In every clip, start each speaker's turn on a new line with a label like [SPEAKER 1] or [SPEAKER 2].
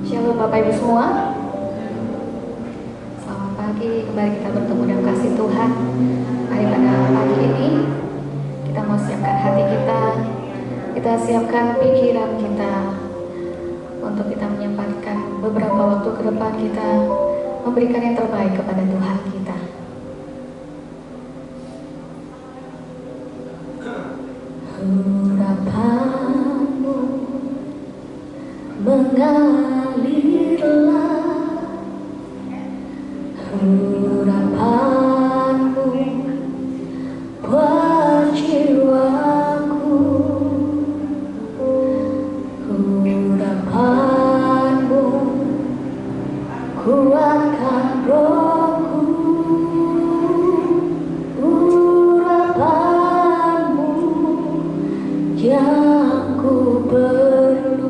[SPEAKER 1] Shalom Bapak Ibu semua. Selamat pagi, kembali kita bertemu dalam kasih Tuhan. Hari pada pagi ini kita mau siapkan hati kita siapkan pikiran kita untuk kita menyempatkan beberapa waktu ke depan kita memberikan yang terbaik kepada Tuhan kita. Harapanmu mengalirlah, harapanmu buat jiwaku, harapanmu kuatkan rohku, harapanmu yang ku perlu.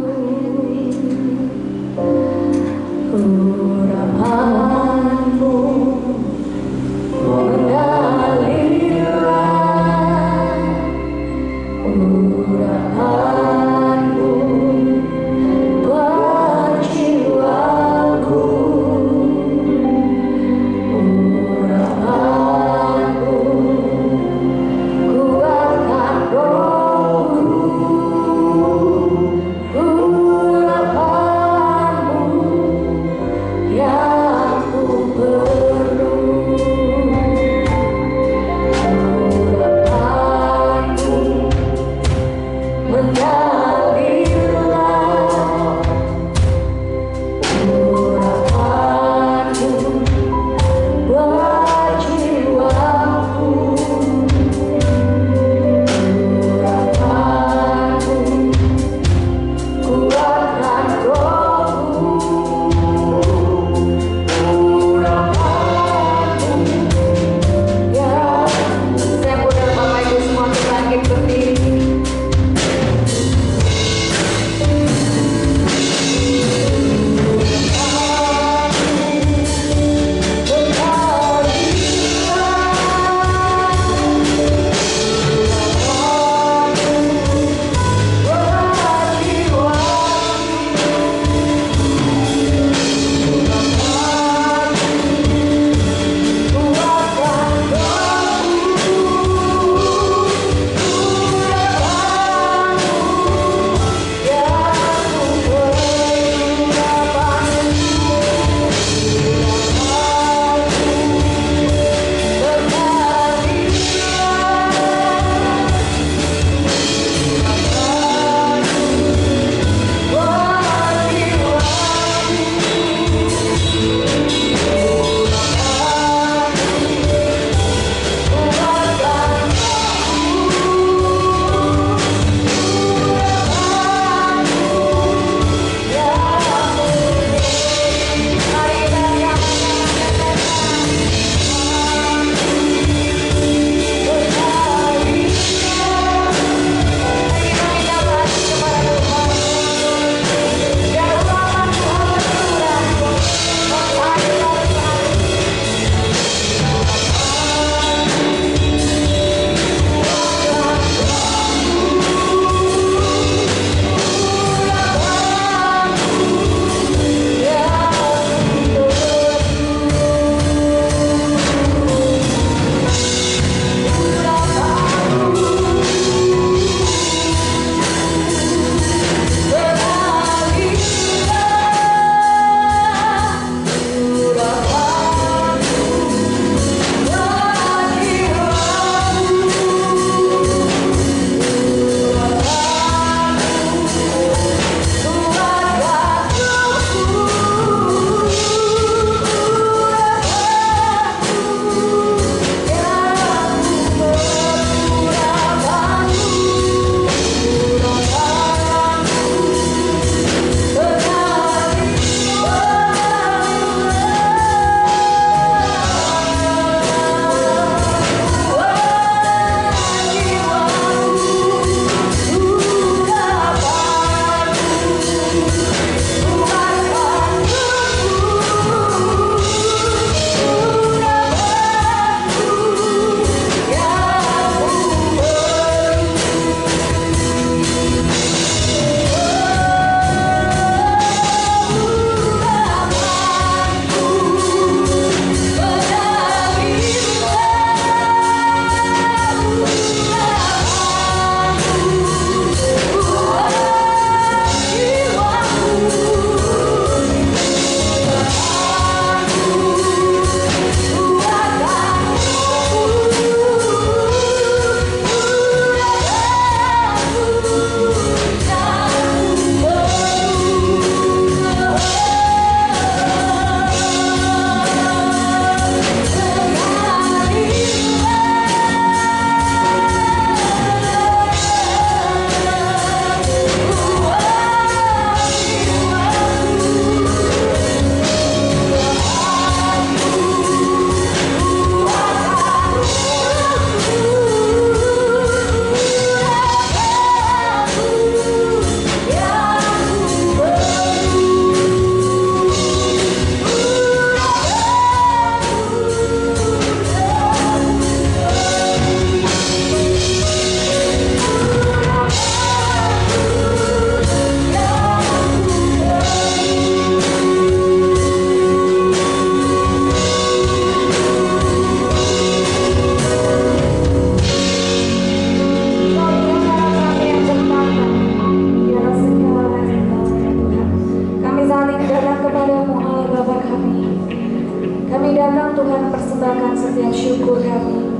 [SPEAKER 1] Kami datang Tuhan persembahkan setiap syukur kami.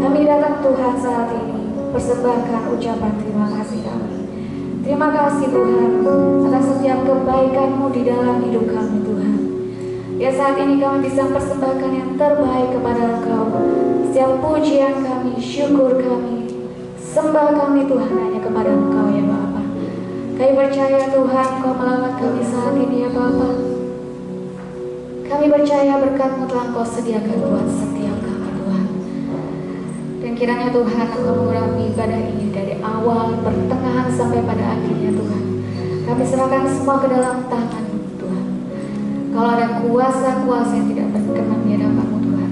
[SPEAKER 1] Kami datang Tuhan saat ini persembahkan ucapan terima kasih kami. Terima kasih Tuhan atas setiap kebaikan-Mu di dalam hidup kami Tuhan. Ya saat ini kami bisa persembahkan yang terbaik kepada Engkau. Setiap pujian kami, syukur kami, sembah kami Tuhan hanya kepada Engkau ya Bapa. Kami percaya Tuhan Engkau melawat kami saat ini ya Bapa. Kami percaya berkat-Mu telah Engkau sediakan buat setiap kami Tuhan. Dan kiranya Tuhan Engkau mengurapi ibadah ini dari awal, pertengahan sampai pada akhirnya Tuhan. Kami serahkan semua ke dalam tangan Tuhan. Kalau ada kuasa-kuasa yang tidak berkenan di hadapan-Mu Tuhan,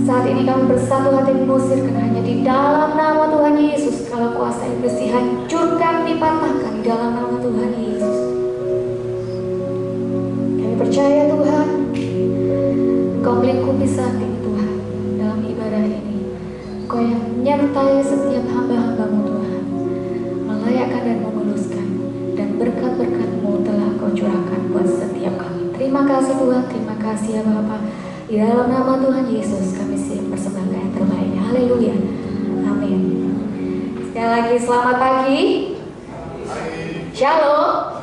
[SPEAKER 1] saat ini kami bersatu hati mengusirkan hanya di dalam nama Tuhan Yesus. Kalau kuasa iblis dihancurkan, dipatahkan di dalam nama Tuhan Yesus. Kami percaya Tuhan Engkau melingkupi saat ini Tuhan dalam ibadah ini. Engkau yang menyertai setiap hamba-hamba-Mu Tuhan, melayakkan dan memuluskan, dan berkat-berkat-Mu telah Engkau curahkan buat setiap kami. Terima kasih Tuhan, terima kasih ya Bapa. Di dalam nama Tuhan Yesus kami siap persembahkan yang terbaik. Haleluya, amin. Sekali lagi selamat pagi. Shalom.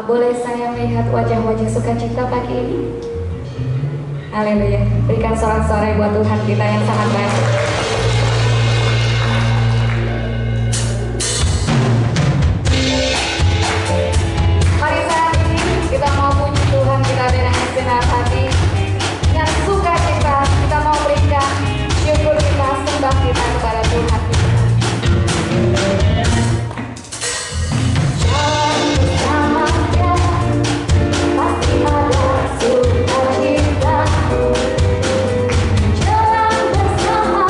[SPEAKER 1] Boleh saya melihat wajah-wajah sukacita pagi ini? Haleluya. Berikan sorak-sorai buat Tuhan kita yang sangat baik. Mari saat ini kita mau puji Tuhan kita dengan segenap hati. Dengan sukacita kita mau berikan syukur kita, sembah kita kepada Tuhan kita. Jalan bersama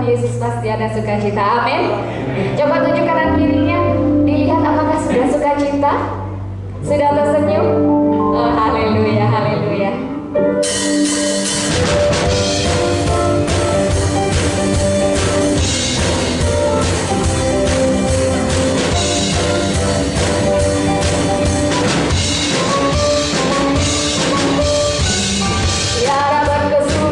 [SPEAKER 1] Tuhan Yesus pasti ada sukacita. Amin. Coba tunjuk kanan kirinya, dilihat apakah sudah sukacita, sudah tersenyum. Oh, haleluya, haleluya.
[SPEAKER 2] Bagiku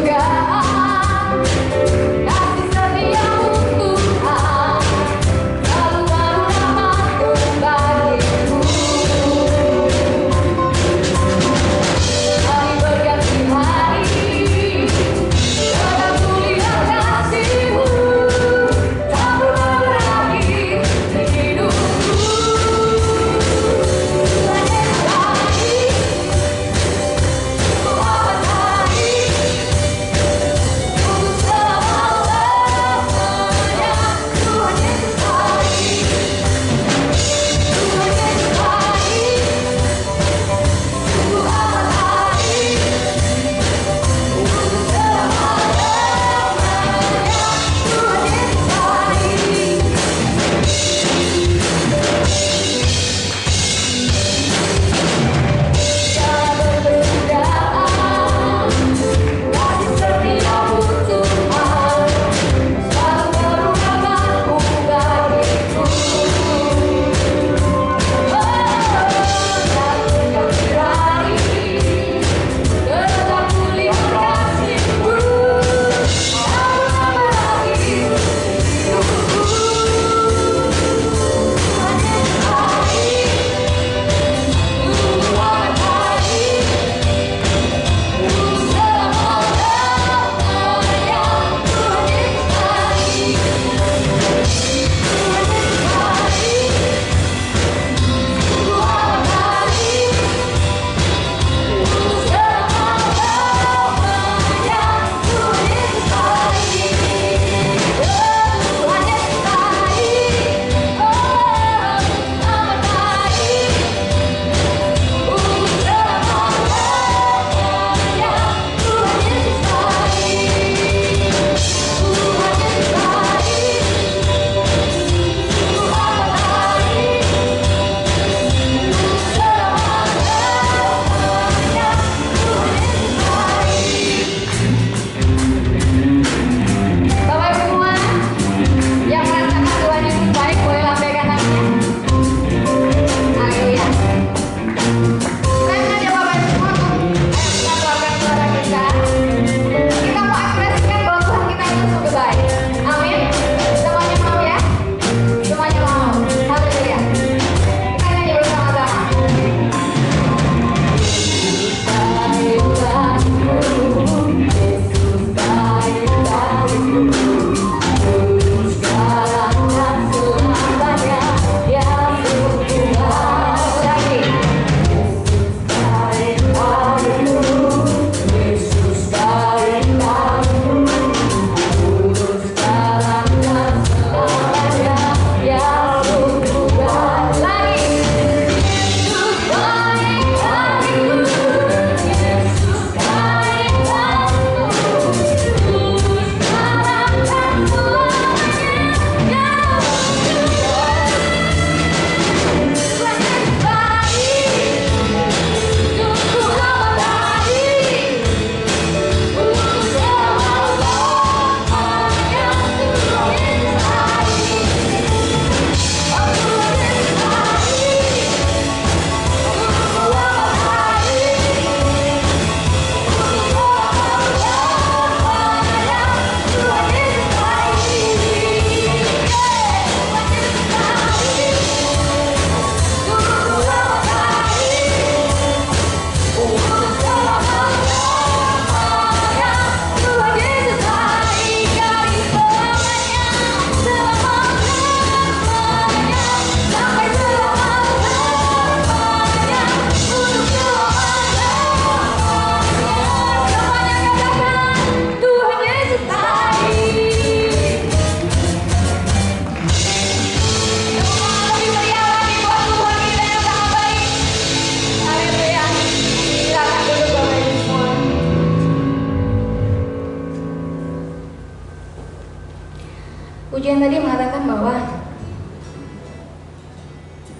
[SPEAKER 1] Pujian tadi mengatakan bahwa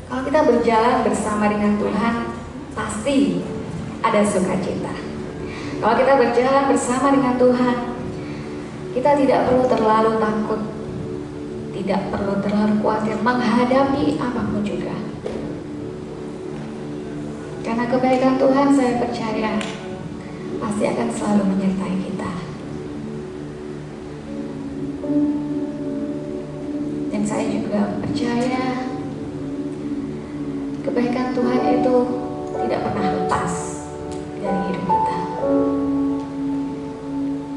[SPEAKER 1] kalau kita berjalan bersama dengan Tuhan, pasti ada sukacita. Kalau kita berjalan bersama dengan Tuhan, kita tidak perlu terlalu takut, tidak perlu terlalu khawatir menghadapi apapun juga. Karena kebaikan Tuhan, saya percaya pasti akan selalu menyertai kita. Dan saya juga percaya kebaikan Tuhan itu tidak pernah lepas dari hidup kita.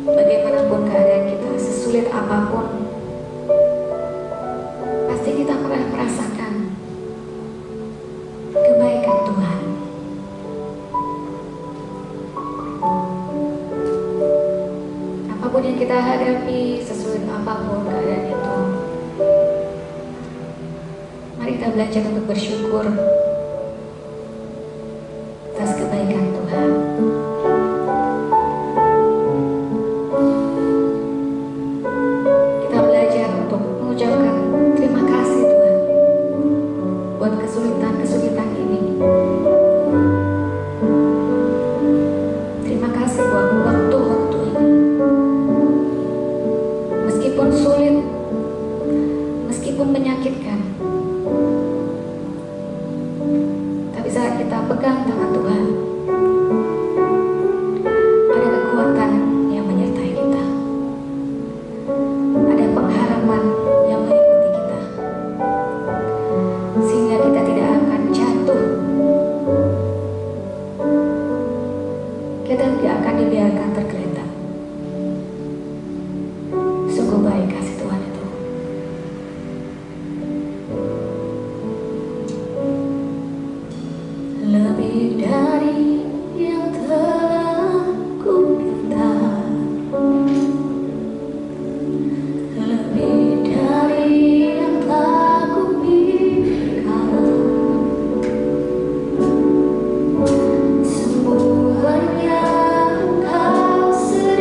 [SPEAKER 1] Bagaimanapun keadaan kita, sesulit apapun, pasti kita pernah merasakan kebaikan Tuhan. Apapun yang kita hadapi, sesulit apapun keadaan itu, mari kita belajar untuk bersyukur atas kebaikan Tuhan. Kita belajar untuk mengucapkan terima kasih Tuhan buat kesulitan-kesulitan ini. Terima kasih buat waktu-waktu ini. Meskipun sulit, meskipun menyakitkan, tapi saat kita pegang tangan Tuhan, ada kekuatan yang menyertai kita, ada pengharapan yang mengikuti kita, sehingga kita tidak akan jatuh, kita tidak akan dibiarkan tergeletak. Sungguh baik kasih Tuhan itu. Lebih dari yang telah ku minta, lebih dari yang telah ku pikirkan, semuanya Kau sediakan.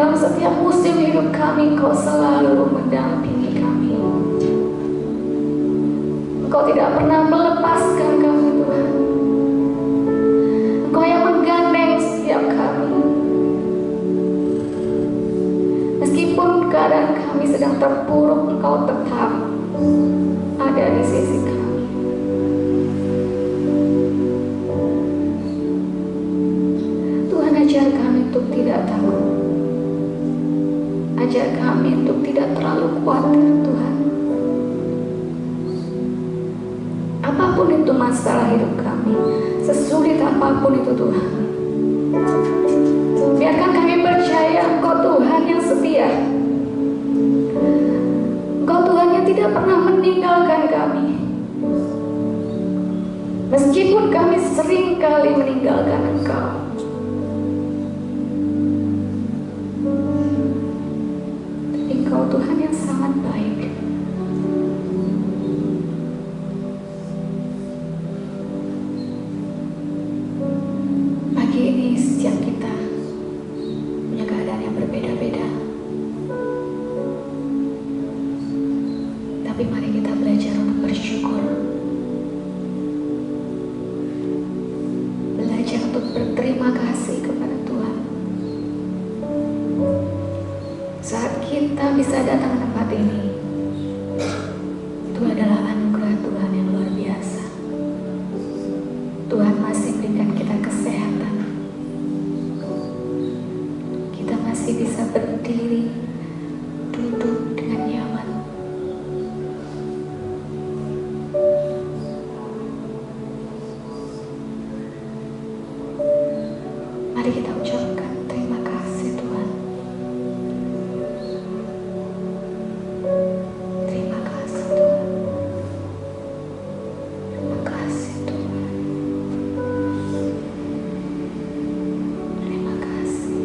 [SPEAKER 1] dalam setiap musim hidup kami, Engkau selalu mendampingi kami. Engkau tidak pernah melepaskan kami, Tuhan. Engkau yang menggandeng setiap kami. Meskipun keadaan kami sedang terpuruk, Engkau tetap ada di sisi kami. Tuhan, ajar kami untuk tidak takut. Ajar kami untuk tidak terlalu khawatir, Tuhan. Apapun itu masalah hidup kami, sesulit apapun itu, Tuhan, biarkan kami percaya Engkau Tuhan yang setia. Engkau Tuhan yang tidak pernah meninggalkan kami. Meskipun kami sering kali meninggalkan Engkau, tapi Engkau Tuhan yang sangat baik. Pagi ini setiap kita punya keadaan yang berbeda-beda, tapi mari kita belajar untuk bersyukur, belajar untuk berterima kasih kepada Tuhan. Saat kita bisa datang ke tempat ini, itu adalah anugerah Tuhan yang luar biasa. Tuhan masih berikan kita kesehatan. Kita masih bisa berdiri, duduk dengan nyaman. Mari kita ucapkan terima kasih, Tuhan. Terima kasih, Tuhan. Terima kasih, Tuhan. Terima kasih.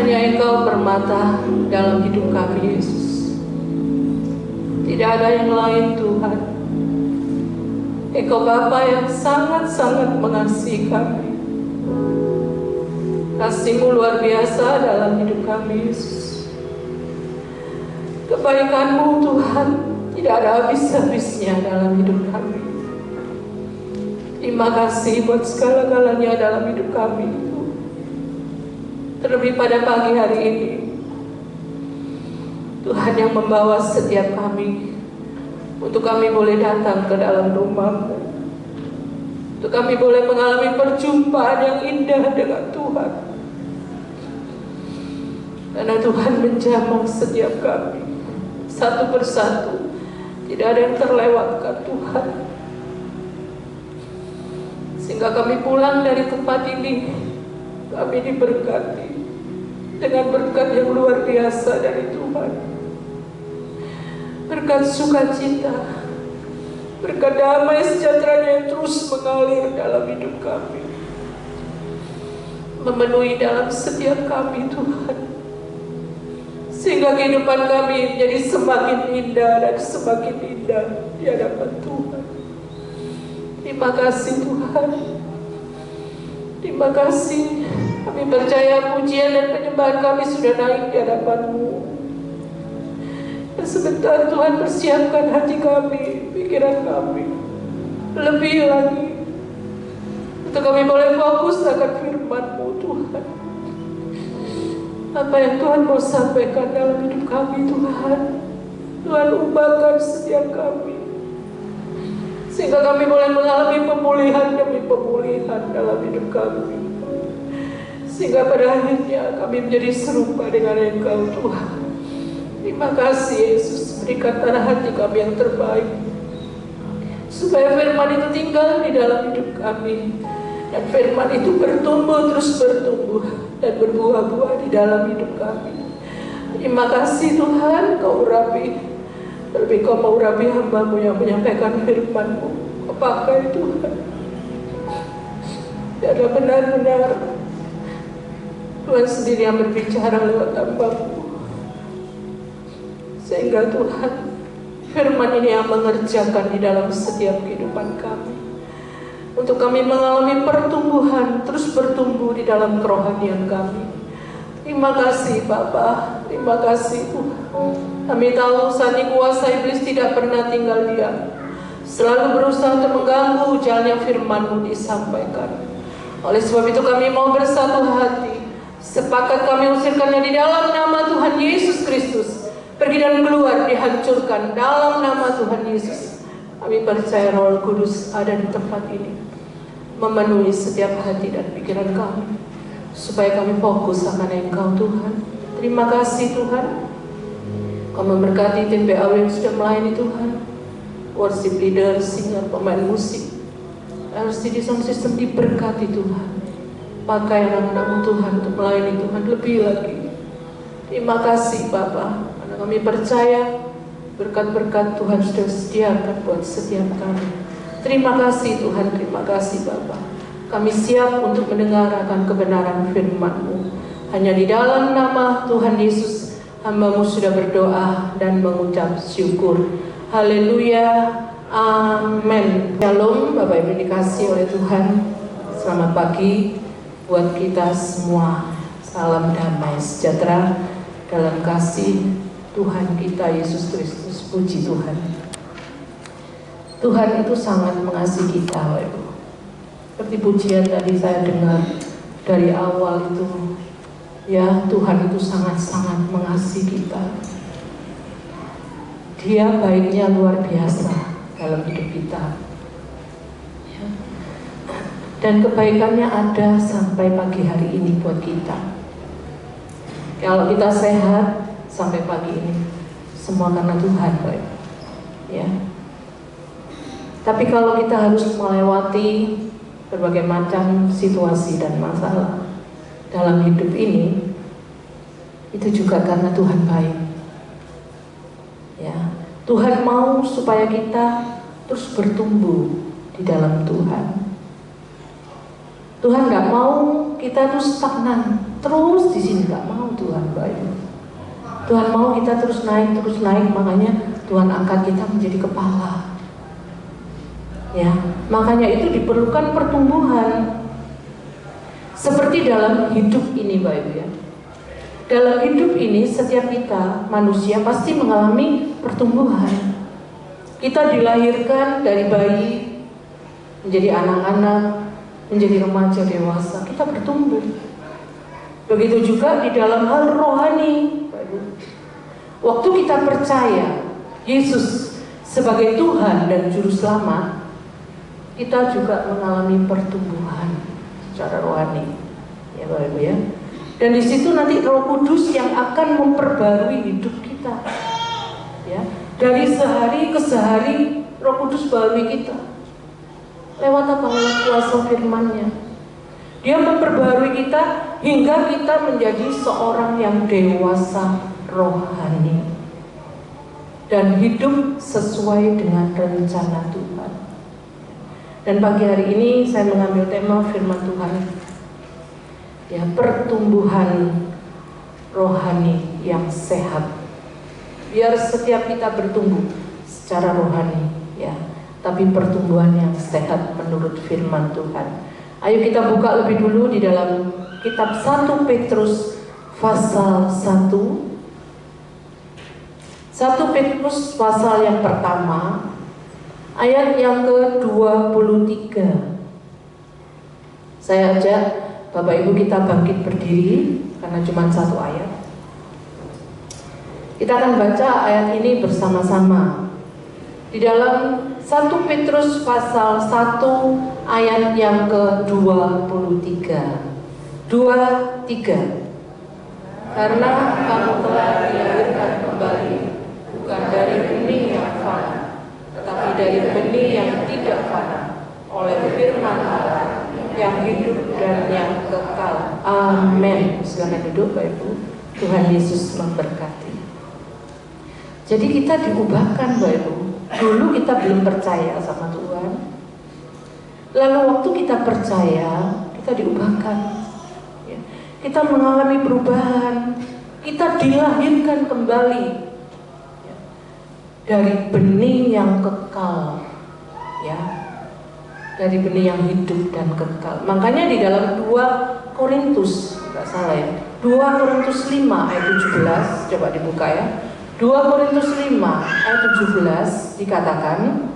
[SPEAKER 2] hanya Engkau permata dalam hidup kami, Yesus. Tidak ada yang lain, Tuhan. Engkau Bapa yang sangat-sangat mengasihi kami. Kasih-Mu luar biasa dalam hidup kami, Yesus. Kebaikan-Mu, Tuhan, tidak ada habis-habisnya dalam hidup kami. Terima kasih buat segala-galanya dalam hidup kami. Terlebih pada pagi hari ini, Tuhan yang membawa setiap kami untuk kami boleh datang ke dalam rumah-Mu, untuk kami boleh mengalami perjumpaan yang indah dengan Tuhan. Karena Tuhan menjamah setiap kami satu persatu, tidak ada yang terlewatkan, Tuhan. Sehingga kami pulang dari tempat ini, kami diberkati dengan berkat yang luar biasa dari Tuhan. Berkat sukacita, berkat damai sejahtera yang terus mengalir dalam hidup kami, memenuhi dalam setiap kami, Tuhan. Sehingga kehidupan kami menjadi semakin indah dan semakin indah di hadapan Tuhan. Terima kasih, Tuhan. Terima kasih. Kami percaya pujian dan penyembahan kami sudah naik di hadapan-Mu. Dan sebentar Tuhan persiapkan hati kami, pikiran kami lebih lagi, untuk kami boleh fokus akan firman-Mu, Tuhan. Apa yang Tuhan mau sampaikan dalam hidup kami, Tuhan, Tuhan ubahkan setiap kami, sehingga kami boleh mengalami pemulihan demi pemulihan dalam hidup kami, sehingga pada akhirnya kami menjadi serupa dengan Engkau, Tuhan. Terima kasih, Yesus. Berikan tanah hati kami yang terbaik, supaya firman itu tinggal di dalam hidup kami, dan firman itu bertumbuh, terus bertumbuh dan berbuah-buah di dalam hidup kami. Terima kasih, Tuhan. Kau urapi, terlebih Kau mau urapi hamba-Mu yang menyampaikan firman-Mu. Kau pakai, Tuhan. Dan benar-benar Tuhan sendiri yang berbicara lewat hamba-Mu, sehingga Tuhan, firman ini yang mengerjakan di dalam setiap kehidupan kami, untuk kami mengalami pertumbuhan, terus bertumbuh di dalam kerohanian kami. Terima kasih, Bapa. Terima kasih, Tuhan. Kami tahu saat ini kuasa iblis tidak pernah tinggal diam, selalu berusaha untuk mengganggu jalannya firman-Mu disampaikan. Oleh sebab itu kami mau bersatu hati, sepakat kami usirkannya di dalam nama Tuhan Yesus Kristus. Pergi dan keluar, dihancurkan dalam nama Tuhan Yesus. Kami percaya Roh Kudus ada di tempat ini, memenuhi setiap hati dan pikiran kami, supaya kami fokus akan Engkau, Tuhan. Terima kasih, Tuhan. Kau memberkati tim PAW yang sudah melayani, Tuhan. Worship leader, singer, pemain musik, RCD Sound System diberkati, Tuhan. Pakai anak-anak-Mu, Tuhan, untuk melayani Tuhan lebih lagi. Terima kasih, Bapa. Kami percaya berkat-berkat Tuhan sudah sediakan buat setiap kami. Terima kasih, Tuhan. Terima kasih, Bapa. Kami siap untuk mendengarkan kebenaran firman-Mu. Hanya di dalam nama Tuhan Yesus, hamba-Mu sudah berdoa dan mengucap syukur. Haleluya. Amin. Shalom, Bapak Ibu dikasihi oleh Tuhan. Selamat pagi buat kita semua. Salam damai sejahtera dalam kasih Tuhan kita Yesus Kristus. Puji Tuhan. Tuhan itu sangat mengasihi kita, Bapak Ibu. Seperti pujian tadi saya dengar dari awal itu, ya, Tuhan itu sangat-sangat mengasihi kita. Dia baiknya luar biasa dalam hidup kita, ya. Dan kebaikannya ada sampai pagi hari ini buat kita. Kalau kita sehat sampai pagi ini, semua karena Tuhan, Bapak, ya. Tapi kalau kita harus melewati berbagai macam situasi dan masalah dalam hidup ini, itu juga karena Tuhan baik, ya. Tuhan mau supaya kita terus bertumbuh di dalam Tuhan. Tuhan nggak mau kita tuh stagnan terus di sini, nggak mau Tuhan, Bapak. Tuhan mau kita terus naik, makanya Tuhan angkat kita menjadi kepala. Ya, makanya itu diperlukan pertumbuhan. Seperti dalam hidup ini, Bapak Ibu ya. Dalam hidup ini setiap kita manusia pasti mengalami pertumbuhan. Kita dilahirkan dari bayi menjadi anak-anak, menjadi remaja dewasa, kita bertumbuh. Begitu juga di dalam hal rohani. Waktu kita percaya Yesus sebagai Tuhan dan Juru Selamat, kita juga mengalami pertumbuhan secara rohani, ya Bapak Ibu ya. Dan di situ nanti Roh Kudus yang akan memperbarui hidup kita, ya. Dari sehari ke sehari Roh Kudus barui kita. Lewat apa? Lewat kuasa firman-Nya. Dia memperbarui kita hingga kita menjadi seorang yang dewasa rohani dan hidup sesuai dengan rencana Tuhan. Dan pagi hari ini saya mengambil tema firman Tuhan, ya, pertumbuhan rohani yang sehat. Biar setiap kita bertumbuh secara rohani, ya, tapi pertumbuhan yang sehat menurut firman Tuhan. Ayo kita buka lebih dulu di dalam kitab 1 Petrus pasal 1. 1 Petrus pasal yang pertama, ayat yang ke-23. Saya ajak Bapak Ibu kita bangkit berdiri karena cuma satu ayat. Kita akan baca ayat ini bersama-sama. Di dalam 1 Petrus pasal 1 ayat yang ke-23. 23. Karena kamu telah dilahirkan kembali, bukan dari benih yang fana, tetapi dari benih yang tidak fana, oleh firman Allah yang hidup dan yang kekal. Amin. Silakan duduk Bapak Ibu. Tuhan Yesus memberkati. Jadi kita diubahkan Bapak Ibu. Dulu kita belum percaya sama Tuhan. Lalu waktu kita percaya, kita diubahkan. Ya. Kita mengalami perubahan. Kita dilahirkan kembali. Ya. Dari benih yang kekal. Ya. Dari benih yang hidup dan kekal. Makanya di dalam 2 Korintus, tidak salah ya, 2 Korintus 5 ayat 17, coba dibuka ya. 2 Korintus 5 ayat 17 dikatakan,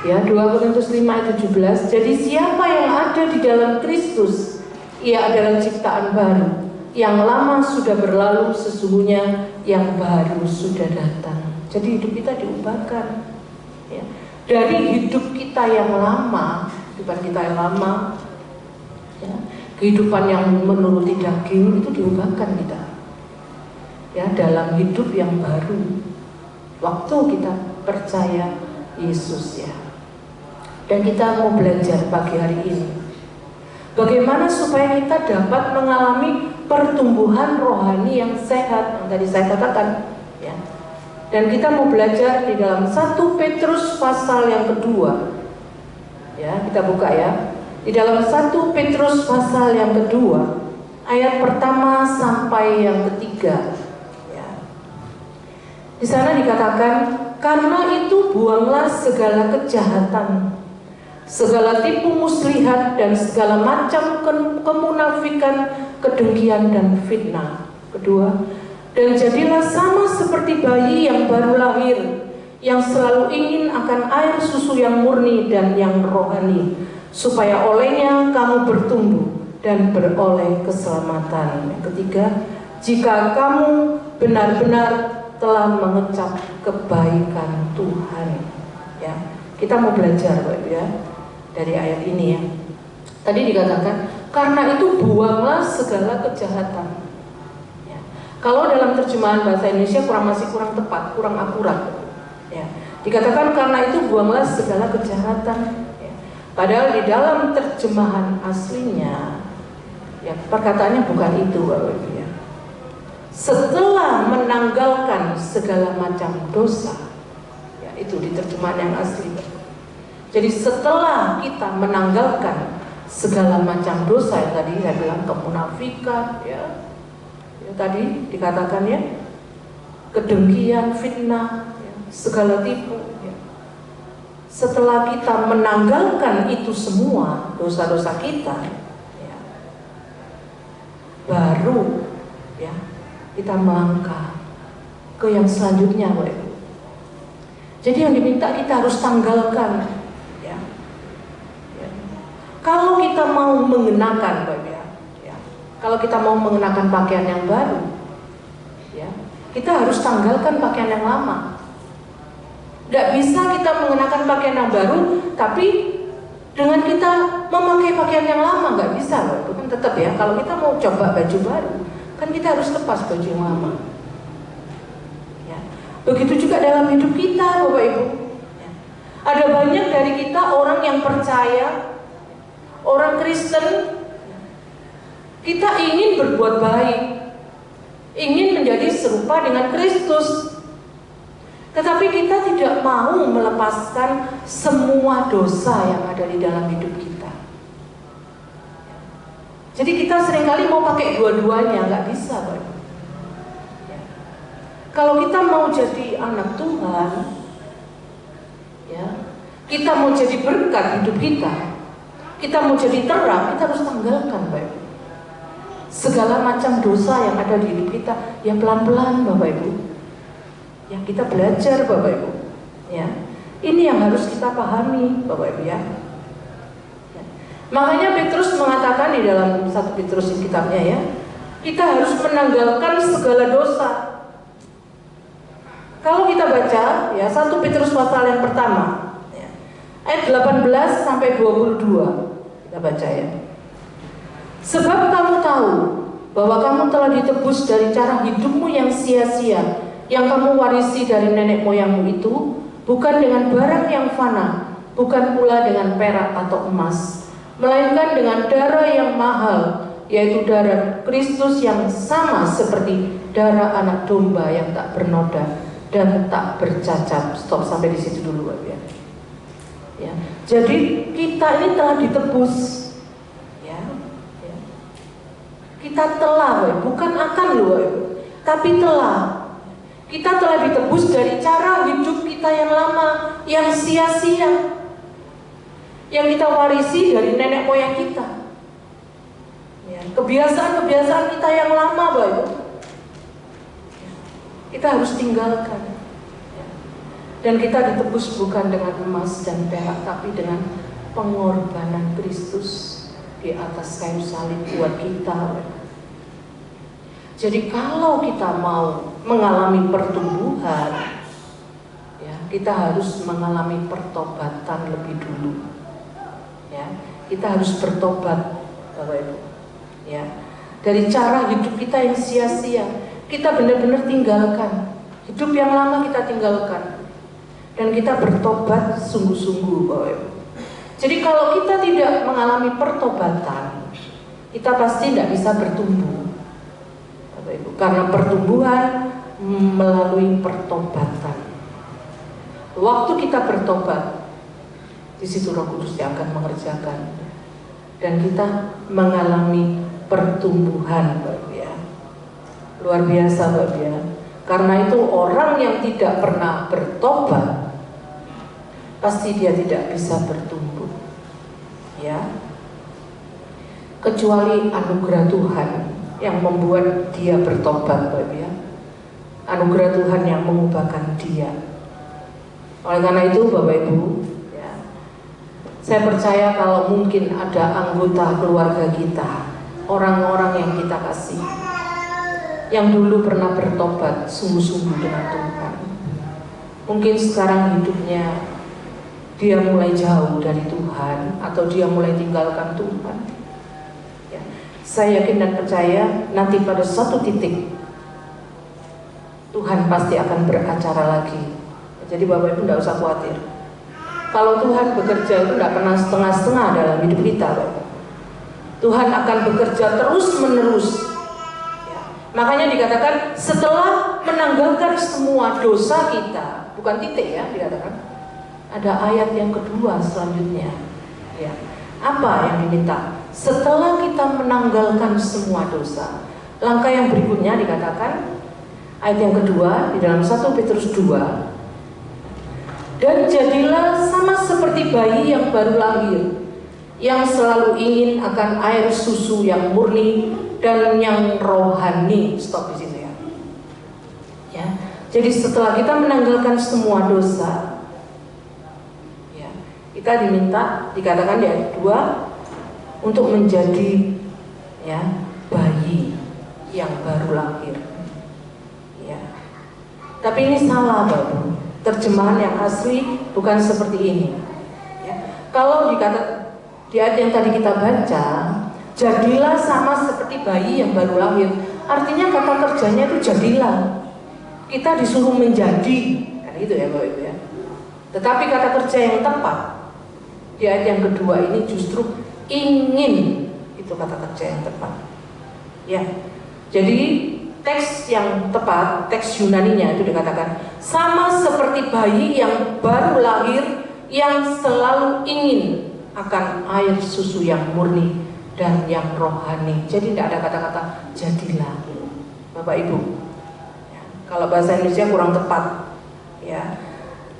[SPEAKER 2] ya, 2 Korintus 5 ayat 17, jadi siapa yang ada di dalam Kristus, ia adalah ciptaan baru. Yang lama sudah berlalu, sesungguhnya yang baru sudah datang. Jadi hidup kita diubahkan, ya. Dari hidup kita yang lama, kehidupan kita yang lama, ya, kehidupan yang menuruti daging, itu diubahkan kita, ya, dalam hidup yang baru. Waktu kita percaya Yesus, ya. Dan kita mau belajar pagi hari ini bagaimana supaya kita dapat mengalami pertumbuhan rohani yang sehat yang tadi saya katakan, ya. Dan kita mau belajar di dalam 1 Petrus pasal yang kedua. Ya, kita buka ya. Di dalam 1 Petrus pasal yang kedua, ayat pertama sampai yang ketiga. Ya. Di sana dikatakan, karena itu buanglah segala kejahatan, segala tipu muslihat dan segala macam kemunafikan, kedengkian dan fitnah. Kedua, dan jadilah sama seperti bayi yang baru lahir, yang selalu ingin akan air susu yang murni dan yang rohani, supaya olehnya kamu bertumbuh dan beroleh keselamatan. Yang ketiga, jika kamu benar-benar telah mengecap kebaikan Tuhan. Ya, kita mau belajar Bapak ya dari ayat ini ya. Tadi dikatakan, karena itu buanglah segala kejahatan. Kalau dalam terjemahan bahasa Indonesia masih kurang tepat, kurang akurat, ya. Dikatakan karena itu buanglah segala kejahatan, ya. Padahal di dalam terjemahan aslinya, ya, perkataannya bukan itu, Bapak Ibu ya. Setelah menanggalkan segala macam dosa, ya, itu di terjemahan yang asli. Jadi setelah kita menanggalkan segala macam dosa yang tadi saya bilang, kemunafikan, ya tadi dikatakan ya, kedengkian, fitnah, ya, segala tipu. Ya. Setelah kita menanggalkan itu semua dosa-dosa kita, ya, baru ya kita melangkah ke yang selanjutnya, Bapak Ibu. Jadi yang diminta kita harus tanggalkan, ya. Ya. Kalau kita mau mengenakan, Bapak Ibu, ya, kalau kita mau mengenakan pakaian yang baru, ya, kita harus tanggalkan pakaian yang lama. Tidak bisa kita mengenakan pakaian yang baru, tapi dengan kita memakai pakaian yang lama, nggak bisa, Bapak Ibu. Kan tetap ya, kalau kita mau coba baju baru, kan kita harus lepas baju yang lama. Ya. Begitu juga dalam hidup kita, Bapak Ibu. Ya. Ada banyak dari kita orang yang percaya, orang Kristen, kita ingin berbuat baik, ingin menjadi serupa dengan Kristus. Tetapi kita tidak mau melepaskan semua dosa yang ada di dalam hidup kita. Jadi kita seringkali mau pakai dua-duanya, nggak bisa, Pak. Ya. Kalau kita mau jadi anak Tuhan, ya, kita mau jadi berkat hidup kita mau jadi terang, kita harus tanggalkan, Pak. Segala macam dosa yang ada di hidup kita, ya pelan-pelan, Bapak Ibu. Ya, kita belajar, Bapak Ibu. Ya, ini yang harus kita pahami, Bapak Ibu, ya. Ya. Makanya Petrus mengatakan di dalam 1 Petrus kitabnya, ya, kita harus menanggalkan segala dosa. Kalau kita baca, ya, 1 Petrus pasal yang pertama, ya, ayat 18 sampai 22, kita baca, ya. Sebab kamu tahu bahwa kamu telah ditebus dari cara hidupmu yang sia-sia, yang kamu warisi dari nenek moyangmu itu, bukan dengan barang yang fana, bukan pula dengan perak atau emas, melainkan dengan darah yang mahal, yaitu darah Kristus yang sama seperti darah anak domba yang tak bernoda dan tak bercacat. Stop sampai di situ dulu, ya. Ya. Jadi kita ini telah ditebus, ya. Ya. Kita telah, bukan akan loh, tapi telah. Kita telah ditebus dari cara hidup kita yang lama, yang sia-sia, yang kita warisi dari nenek moyang kita. Ya, kebiasaan-kebiasaan kita yang lama, Bapak. Kita harus tinggalkan. Ya. Dan kita ditebus bukan dengan emas dan perak, tapi dengan pengorbanan Kristus di atas kayu salib buat kita, Bapak. Jadi kalau kita mau mengalami pertumbuhan, ya, kita harus mengalami pertobatan lebih dulu. Ya, kita harus bertobat, Bapak Ibu. Ya, dari cara hidup kita yang sia-sia, kita benar-benar tinggalkan. Hidup yang lama kita tinggalkan, dan kita bertobat sungguh-sungguh, Bapak Ibu. Jadi kalau kita tidak mengalami pertobatan, kita pasti tidak bisa bertumbuh. Ibu. Karena pertumbuhan melalui pertobatan. Waktu kita bertobat, di situ Roh Kudus yang akan mengerjakan, dan kita mengalami pertumbuhan, Bapak, ya. Luar biasa, Bapak, ya. Karena itu orang yang tidak pernah bertobat, pasti dia tidak bisa bertumbuh, ya. Kecuali anugerah Tuhan yang membuat dia bertobat, Bapak, ya. Anugerah Tuhan yang mengubahkan dia. Oleh karena itu, Bapak Ibu, ya, saya percaya kalau mungkin ada anggota keluarga kita, orang-orang yang kita kasih, yang dulu pernah bertobat sungguh-sungguh dengan Tuhan, mungkin sekarang hidupnya dia mulai jauh dari Tuhan, atau dia mulai tinggalkan Tuhan. Saya yakin dan percaya nanti pada suatu titik Tuhan pasti akan beracara lagi. Jadi Bapak Ibu tidak usah khawatir. Kalau Tuhan bekerja itu tidak pernah setengah-setengah dalam hidup kita, Bapak. Tuhan akan bekerja terus-menerus. Ya. Makanya dikatakan setelah menanggalkan semua dosa kita, bukan titik, ya, dikatakan. Ada ayat yang kedua selanjutnya. Ya. Apa yang diminta? Setelah kita menanggalkan semua dosa, langkah yang berikutnya dikatakan ayat yang kedua di dalam 1 Petrus 2, dan jadilah sama seperti bayi yang baru lahir, yang selalu ingin akan air susu yang murni dan yang rohani. Stop di situ ya. Jadi setelah kita menanggalkan semua dosa, ya, kita diminta, dikatakan di ayat 2, untuk menjadi ya bayi yang baru lahir. Ya. Tapi ini salah, Bapak. Terjemahan yang asli bukan seperti ini. Ya. Kalau dikata di ayat yang tadi kita baca, jadilah sama seperti bayi yang baru lahir, artinya kata kerjanya itu jadilah. Kita disuruh menjadi, kan itu ya Bapak Ibu ya. Tetapi kata kerja yang tepat di ayat yang kedua ini justru ingin, itu kata kerja yang tepat. Ya. Jadi teks yang tepat, teks Yunaninya itu dikatakan sama seperti bayi yang baru lahir, yang selalu ingin akan air susu yang murni dan yang rohani. Jadi tidak ada kata-kata jadilah, Bapak Ibu. Ya, kalau bahasa Indonesia kurang tepat, ya.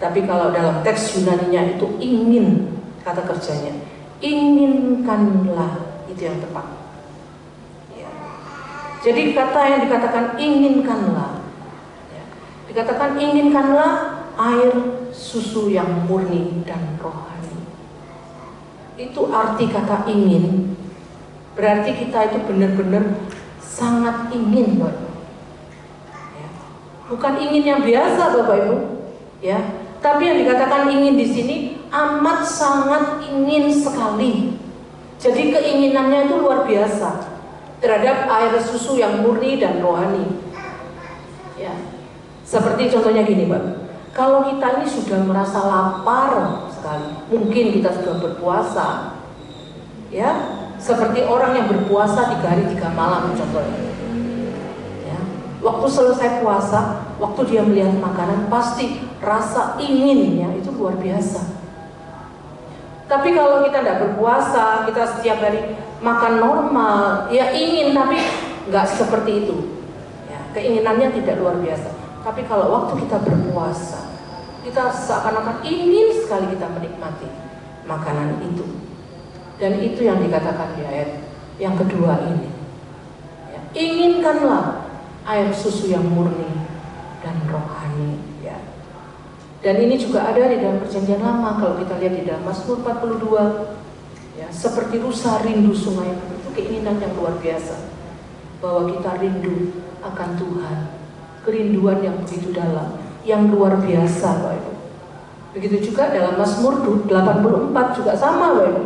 [SPEAKER 2] Tapi kalau dalam teks Yunaninya itu ingin, kata kerjanya, inginkanlah, itu yang tepat. Ya. Jadi kata yang dikatakan inginkanlah, ya. Dikatakan inginkanlah air susu yang murni dan rohani. Itu arti kata ingin. Berarti kita itu benar-benar sangat ingin, Bapak. Ya. Bukan ingin yang biasa, Bapak Ibu, ya. Tapi yang dikatakan ingin di sini amat sangat ingin sekali. Jadi keinginannya itu luar biasa terhadap air susu yang murni dan rohani. Ya. Seperti contohnya gini, Pak. Kalau kita ini sudah merasa lapar sekali, mungkin kita sudah berpuasa, ya. Seperti orang yang berpuasa 3 hari 3 malam contohnya. Ya. Waktu selesai puasa, waktu dia melihat makanan, pasti rasa inginnya itu luar biasa. Tapi kalau kita tidak berpuasa, kita setiap hari makan normal, ya ingin, tapi nggak seperti itu. Ya, keinginannya tidak luar biasa. Tapi kalau waktu kita berpuasa, kita seakan-akan ingin sekali kita menikmati makanan itu. Dan itu yang dikatakan di ayat yang kedua ini. Ya, inginkanlah air susu yang murni dan rohani. Ya. Dan ini juga ada di dalam Perjanjian Lama. Kalau kita lihat di dalam Mazmur 42, ya, seperti rusa rindu sungai, itu keinginan yang luar biasa, bahwa kita rindu akan Tuhan, kerinduan yang begitu dalam, yang luar biasa, Bapak Ibu. Begitu juga dalam Mazmur 84 juga sama, Bapak Ibu.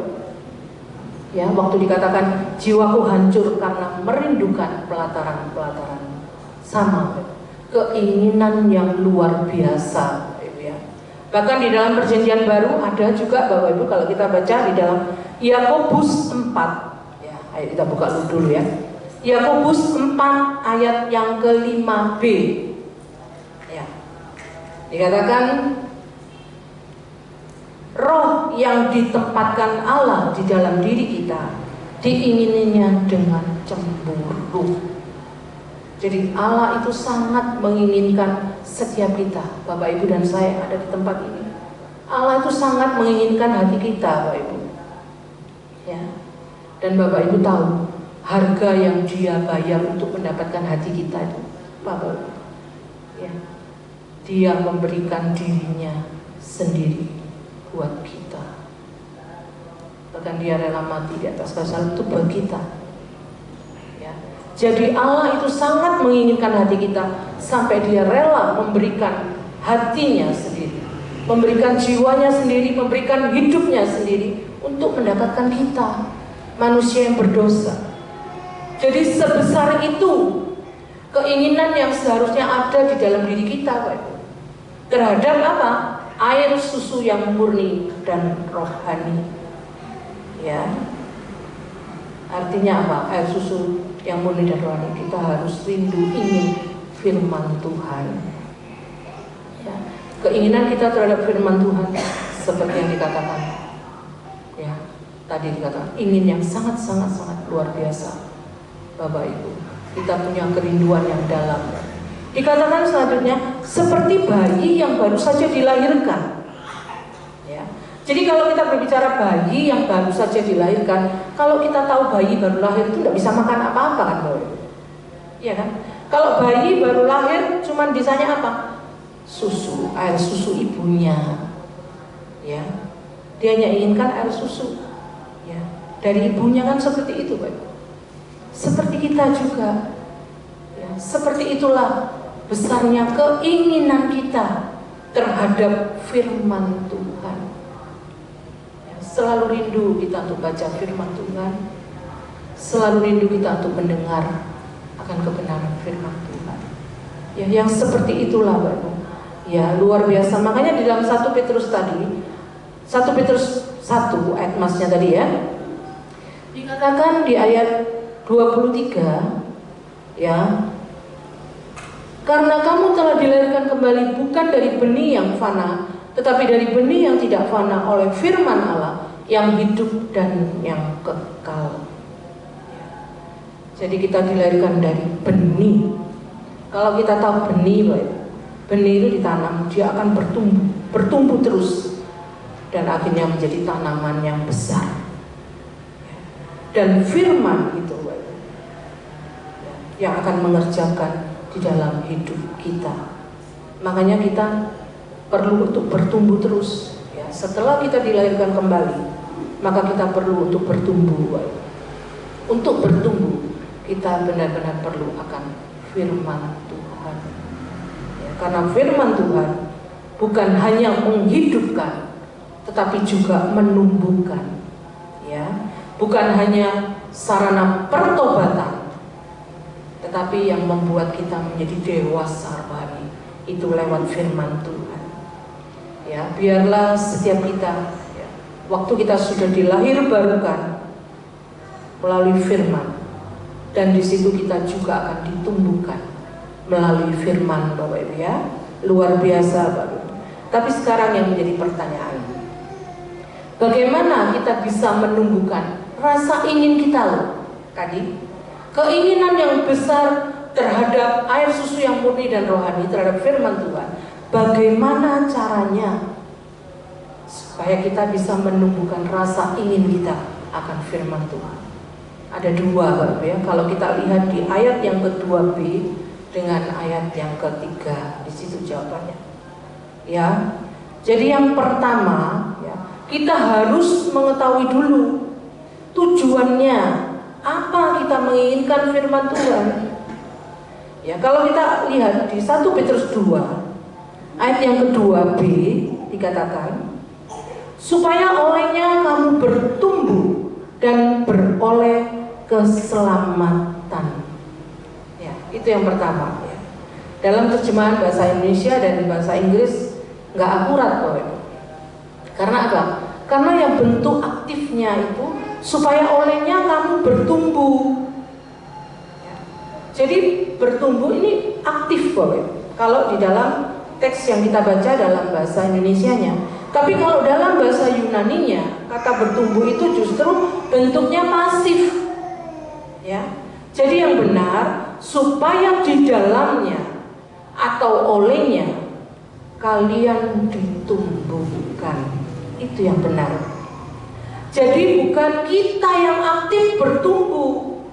[SPEAKER 2] Ya, waktu dikatakan jiwaku hancur karena merindukan pelataran-pelataran, sama, keinginan yang luar biasa. Bahkan di dalam Perjanjian Baru ada juga, Bapak Ibu, kalau kita baca di dalam Yakobus 4, ya, ayo kita buka dulu ya. Yakobus 4 ayat yang ke-5b. Ya. Dikatakan roh yang ditempatkan Allah di dalam diri kita diingininya dengan cemburu. Jadi Allah itu sangat menginginkan setiap kita, Bapak Ibu dan saya yang ada di tempat ini. Allah itu sangat menginginkan hati kita, Bapak Ibu. Ya. Dan Bapak Ibu tahu harga yang Dia bayar untuk mendapatkan hati kita itu, Bapak Ibu. Ya. Dia memberikan dirinya sendiri buat kita. Bahkan Dia rela mati di atas kayu salib itu buat kita. Jadi Allah itu sangat menginginkan hati kita sampai Dia rela memberikan hatinya sendiri, memberikan jiwanya sendiri, memberikan hidupnya sendiri untuk mendapatkan kita, manusia yang berdosa. Jadi sebesar itu keinginan yang seharusnya ada di dalam diri kita, Pak Ibu, terhadap apa? Air susu yang murni dan rohani. Ya. Artinya apa? Air susu yang murni dan rohani, kita harus rindu ingin firman Tuhan. Ya. Keinginan kita terhadap firman Tuhan seperti yang dikatakan. Ya. Tadi dikatakan ingin yang sangat luar biasa. Bapak Ibu, kita punya kerinduan yang dalam. Dikatakan selanjutnya seperti bayi yang baru saja dilahirkan. Ya. Jadi kalau kita berbicara bayi yang baru saja dilahirkan, kalau kita tahu bayi baru lahir itu tidak bisa makan apa-apa kan, Bapak Ibu? Iya kan? Kalau bayi baru lahir cuman bisanya apa? Susu, air susu ibunya. Ya. Dia hanya inginkan air susu. Ya. Dari ibunya kan seperti itu, Bapak Ibu. Seperti kita juga, ya, seperti itulah besarnya keinginan kita terhadap firman Tuhan. Ya, selalu rindu kita untuk baca firman Tuhan, selalu rindu kita untuk mendengar akan kebenaran firman Tuhan. Ya, yang seperti itulah, Bapak. Ya, luar biasa. Makanya di dalam 1 Petrus tadi, 1 Petrus 1 ayat emasnya tadi ya, dikatakan di ayat 23 ya, karena kamu telah dilahirkan kembali bukan dari benih yang fana, tetapi dari benih yang tidak fana oleh firman Allah yang hidup dan yang kekal. Jadi kita dilahirkan dari benih. Kalau kita tahu benih, benih itu ditanam, dia akan bertumbuh terus dan akhirnya menjadi tanaman yang besar. Dan firman itu yang akan mengerjakan di dalam hidup kita. Makanya kita perlu untuk bertumbuh terus. Ya, setelah kita dilahirkan kembali, maka kita perlu untuk bertumbuh. Untuk bertumbuh, kita benar-benar perlu akan firman Tuhan. Ya, karena firman Tuhan bukan hanya menghidupkan, tetapi juga menumbuhkan. Ya, bukan hanya sarana pertobatan, tetapi yang membuat kita menjadi dewasa rohani itu lewat firman Tuhan. Ya, biarlah setiap kita, ya, waktu kita sudah dilahirbarukan melalui firman, dan di situ kita juga akan ditumbuhkan melalui firman, Bapak Ibu ya, luar biasa, Bapak Ibu. Tapi sekarang yang menjadi pertanyaan, bagaimana kita bisa menumbuhkan rasa ingin kita loh tadi? Keinginan yang besar terhadap air susu yang murni dan rohani, terhadap firman Tuhan. Bagaimana caranya supaya kita bisa menumbuhkan rasa ingin kita akan firman Tuhan? Ada dua, Bapak ya. Kalau kita lihat di ayat yang kedua B dengan ayat yang ketiga, di situ jawabannya. Ya. Jadi yang pertama, ya, kita harus mengetahui dulu tujuannya. Apa kita menginginkan firman Tuhan? Ya, kalau kita lihat di 1 Petrus 2 ayat yang kedua B dikatakan, supaya olehnya kamu bertumbuh dan beroleh keselamatan. Ya, itu yang pertama. Ya. Dalam terjemahan bahasa Indonesia dan bahasa Inggris nggak akurat, Bapak. Karena apa? Karena yang bentuk aktifnya itu supaya olehnya kamu bertumbuh. Ya. Jadi bertumbuh ini aktif, Bapak. Kalau di dalam teks yang kita baca dalam bahasa Indonesianya. Tapi kalau dalam bahasa Yunaninya, kata bertumbuh itu justru bentuknya pasif. Ya. Jadi yang benar, supaya di dalamnya atau olehnya kalian ditumbuhkan. Itu yang benar. Jadi bukan kita yang aktif bertumbuh,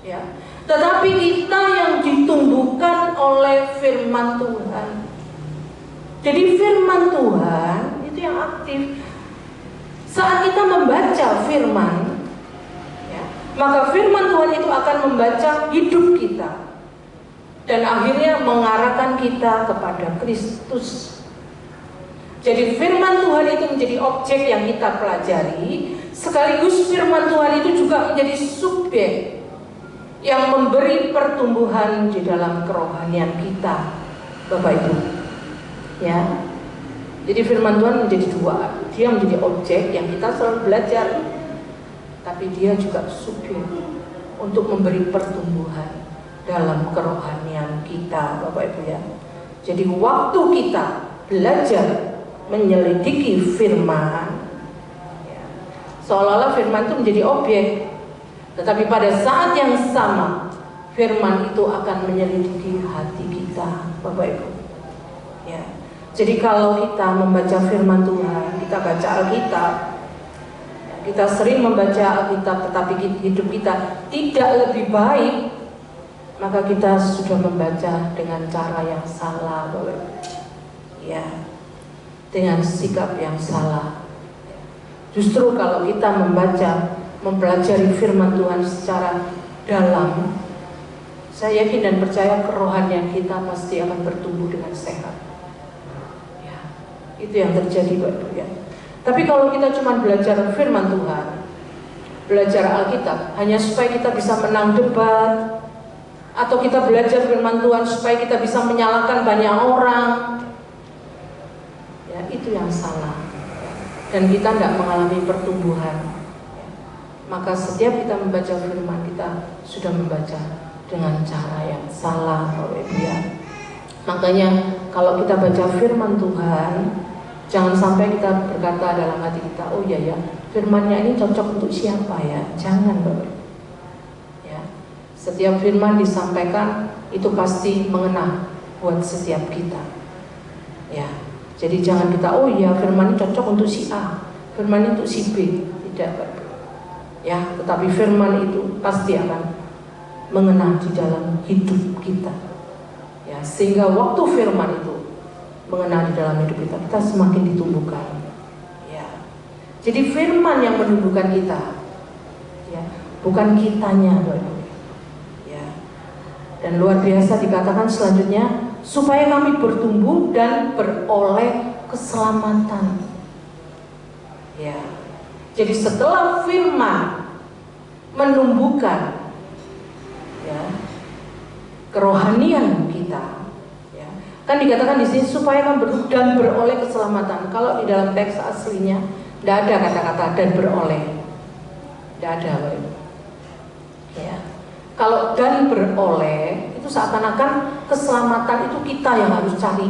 [SPEAKER 2] ya, tetapi kita yang ditumbuhkan oleh firman Tuhan. Jadi firman Tuhan itu yang aktif. Saat kita membaca firman, ya, maka firman Tuhan itu akan membaca hidup kita dan akhirnya mengarahkan kita kepada Kristus. Jadi firman Tuhan itu menjadi objek yang kita pelajari, sekaligus firman Tuhan itu juga menjadi subjek yang memberi pertumbuhan di dalam kerohanian kita, Bapak Ibu. Ya. Jadi firman Tuhan menjadi dua, dia menjadi objek yang kita selalu belajar, tapi dia juga subjek untuk memberi pertumbuhan dalam kerohanian kita, Bapak Ibu ya. Jadi waktu kita belajar menyelidiki firman, ya, seolah-olah firman itu menjadi objek. Tetapi pada saat yang sama, firman itu akan menyelidiki hati kita, Bapak Ibu. Ya. Jadi kalau kita membaca firman Tuhan, kita baca Alkitab, kita sering membaca Alkitab, tetapi hidup kita tidak lebih baik, maka kita sudah membaca dengan cara yang salah, Bapak Ibu. Ya, dengan sikap yang salah. Justru kalau kita membaca, mempelajari firman Tuhan secara dalam, saya yakin dan percaya kerohanian kita pasti akan bertumbuh dengan sehat. Ya, itu yang terjadi, Bapak Ibu ya. Tapi kalau kita cuma belajar firman Tuhan, belajar Alkitab hanya supaya kita bisa menang debat, atau kita belajar firman Tuhan supaya kita bisa menyalahkan banyak orang, ya itu yang salah. Dan kita tidak mengalami pertumbuhan. Maka setiap kita membaca firman, kita sudah membaca dengan cara yang salah, Bapak Ibu ya. Makanya kalau kita baca firman Tuhan, jangan sampai kita berkata dalam hati kita, oh iya ya, firmannya ini cocok untuk siapa ya? Jangan, Bapak Ibu. Ya. Setiap firman disampaikan itu pasti mengena buat setiap kita. Ya. Jadi jangan kita, oh iya firman ini cocok untuk si A, firman ini untuk si B. Tidak, Bapak Ibu. Ya, tetapi firman itu pasti akan mengena di dalam hidup kita. Ya, sehingga waktu firman itu mengena di dalam hidup kita, kita semakin ditumbuhkan. Ya. Jadi firman yang menumbuhkan kita, ya, bukan kitanya, Bapak. Ya. Dan luar biasa dikatakan selanjutnya, supaya kami bertumbuh dan beroleh keselamatan. Ya. Jadi setelah firman menumbuhkan ya, kerohanian kita, ya, kan dikatakan di sini supaya kami bertumbuh dan beroleh keselamatan. Kalau di dalam teks aslinya tidak ada kata-kata dan beroleh, tidak ada, Bapak. Ya. Kalau dan beroleh itu seakan-akan keselamatan itu kita yang harus cari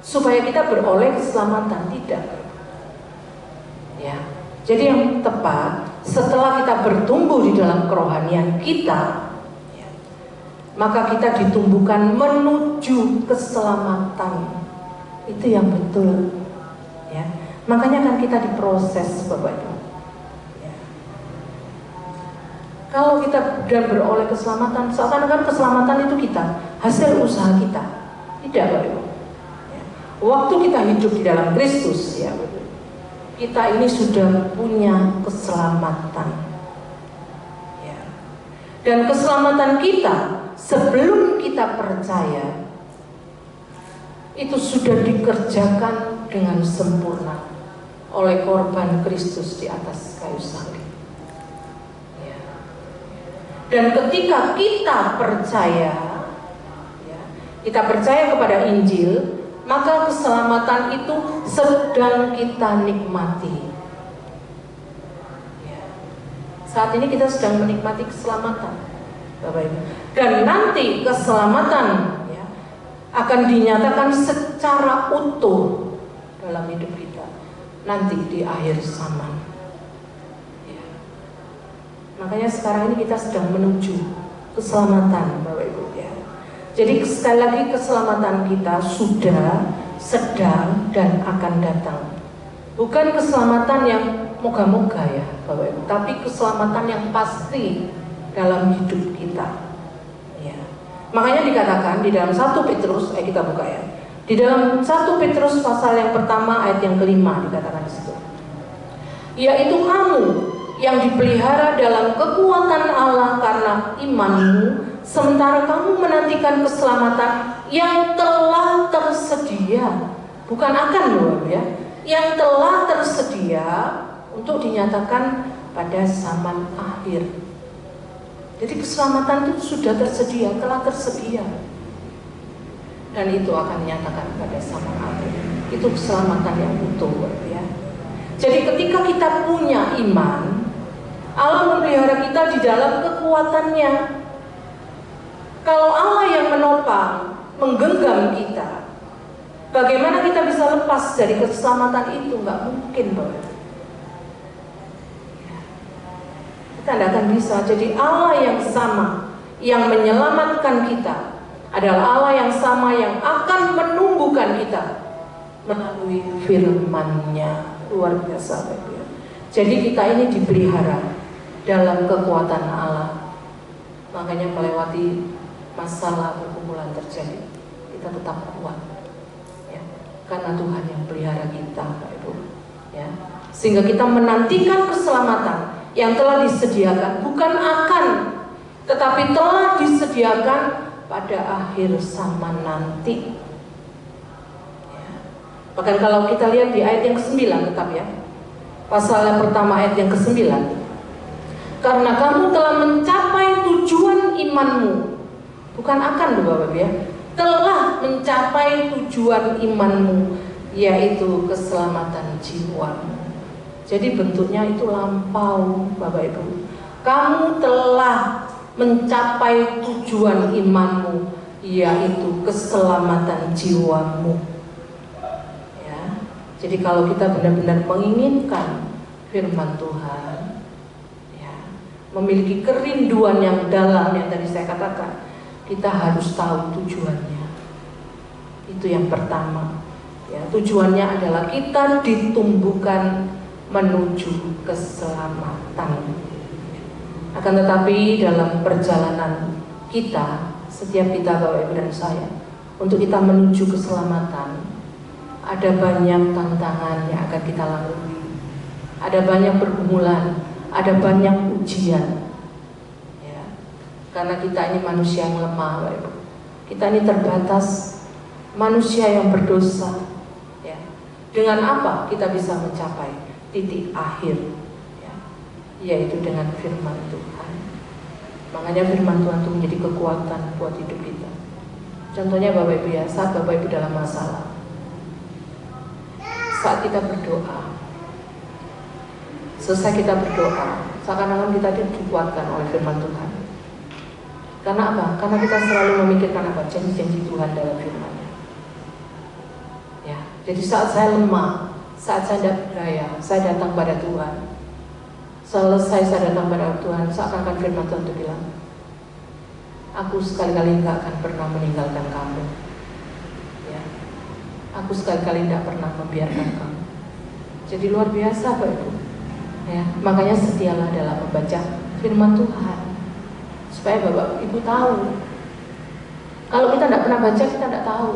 [SPEAKER 2] supaya kita beroleh keselamatan, tidak. Ya. Jadi yang tepat, setelah kita bertumbuh di dalam kerohanian kita, ya, maka kita ditumbuhkan menuju keselamatan. Itu yang betul. Ya. Makanya kan kita diproses, Bapak Ibu. Ya. Kalau kita dan beroleh keselamatan, seakan-akan keselamatan itu kita, hasil usaha kita. Tidak, Bapak Ibu. Ya. Waktu kita hidup di dalam Kristus, ya, kita ini sudah punya keselamatan. Ya. Dan keselamatan kita sebelum kita percaya itu sudah dikerjakan dengan sempurna oleh korban Kristus di atas kayu salib. Ya. Dan ketika kita percaya, ya, kita percaya kepada Injil, maka keselamatan itu sedang kita nikmati. Ya. Saat ini kita sedang menikmati keselamatan, Bapak Ibu. Dan nanti keselamatan, ya, akan dinyatakan secara utuh dalam hidup kita nanti di akhir zaman. Ya. Makanya sekarang ini kita sedang menuju keselamatan, Bapak Ibu. Jadi sekali lagi keselamatan kita sudah, sedang, dan akan datang. Bukan keselamatan yang moga-moga ya Bapak Ibu, tapi keselamatan yang pasti dalam hidup kita. Ya. Makanya dikatakan di dalam 1 Petrus, kita buka ya. Di dalam 1 Petrus pasal yang pertama ayat yang kelima dikatakan di situ. Yaitu kamu yang dipelihara dalam kekuatan Allah karena imanmu, sementara kamu menantikan keselamatan yang telah tersedia, bukan akan loh ya, yang telah tersedia untuk dinyatakan pada zaman akhir. Jadi keselamatan itu sudah tersedia, telah tersedia, dan itu akan dinyatakan pada zaman akhir. Itu keselamatan yang utuh ya. Jadi ketika kita punya iman, Allah memelihara kita di dalam kekuatannya. Kalau Allah yang menopang, menggenggam kita, bagaimana kita bisa lepas dari keselamatan itu? Nggak mungkin, Bapak. kita tidak akan bisa. Jadi Allah yang sama yang menyelamatkan kita adalah Allah yang sama yang akan menumbuhkan kita melalui firman-Nya. Luar biasa, Bapak Ibu. Jadi kita ini dipelihara dalam kekuatan Allah. Makanya melewati masalah pergumulan terjadi, kita tetap kuat, ya, karena Tuhan yang pelihara kita, Bapak Ibu, ya. Sehingga kita menantikan keselamatan yang telah disediakan, bukan akan, tetapi telah disediakan pada akhir zaman nanti. Ya. Bahkan kalau kita lihat di ayat yang ke-9, tetap ya, pasal yang pertama ayat yang ke-9, karena kamu telah mencapai tujuan imanmu, bukan akan loh Bapak ya, telah mencapai tujuan imanmu, yaitu keselamatan jiwamu. Jadi bentuknya itu lampau, Bapak Ibu. Kamu telah mencapai tujuan imanmu, yaitu keselamatan jiwamu. Ya. Jadi kalau kita benar-benar menginginkan firman Tuhan, ya, memiliki kerinduan yang dalam yang tadi saya katakan, kita harus tahu tujuannya. Itu yang pertama. Ya, tujuannya adalah kita ditumbuhkan menuju keselamatan. Akan tetapi dalam perjalanan kita, setiap kita, Bapak Ibu dan saya, untuk kita menuju keselamatan, ada banyak tantangan yang akan kita lalui, ada banyak pergumulan, ada banyak ujian, ya. Karena kita ini manusia yang lemah, Bapak Ibu. Kita ini terbatas, manusia yang berdosa, ya. Dengan apa kita bisa mencapai titik akhir, ya, yaitu dengan firman Tuhan. Makanya firman Tuhan itu menjadi kekuatan buat hidup kita. Contohnya Bapak Ibu ya, saat Bapak Ibu dalam masalah, saat kita berdoa, selesai kita berdoa, seakan-akan kita dikuatkan oleh firman Tuhan. Karena apa? Karena kita selalu memikirkan apa? Janji-janji Tuhan dalam firman-Nya. Ya, jadi saat saya lemah, saat saya tidak berdaya, saya datang pada Tuhan. Selesai saya datang pada Tuhan, seakan-akan firman Tuhan itu bilang, aku sekali-kali tidak akan pernah meninggalkan kamu, ya. Aku sekali-kali tidak pernah membiarkan kamu. Jadi luar biasa, Bapak Ibu, ya. Makanya setialah dalam membaca firman Tuhan, supaya Bapak Ibu tahu. Kalau kita tidak pernah baca, kita tidak tahu.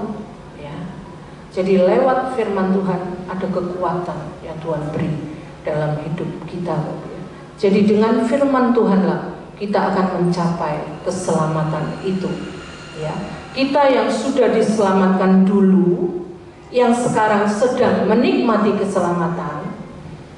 [SPEAKER 2] Jadi lewat firman Tuhan ada kekuatan yang Tuhan beri dalam hidup kita. Jadi dengan firman Tuhanlah kita akan mencapai keselamatan itu. Ya, kita yang sudah diselamatkan dulu, yang sekarang sedang menikmati keselamatan,